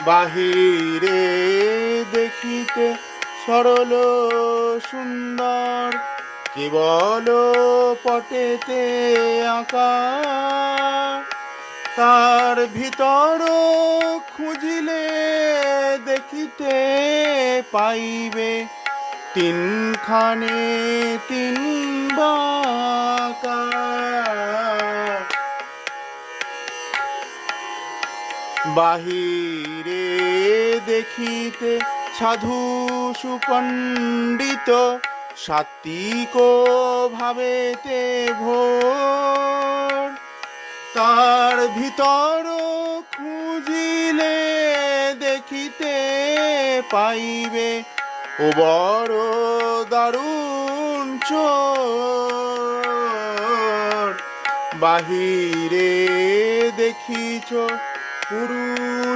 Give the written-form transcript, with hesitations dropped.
বাহিরে দেখিতে সরল সুন্দর, কেবল পটেতে আঁকা। তার ভিতর খুঁজিলে দেখিতে পাইবে তিনখানে তিন বাঁকা। বাহিরে দেখিতে সাধু সুপণ্ডিত, সাত্বিক ভাবেতে ভোর। তার ভিতর খুঁজিলে দেখিতে পাইবে ও বড় দারুণ চোর। বাহিরে দেখিছ পুরুষ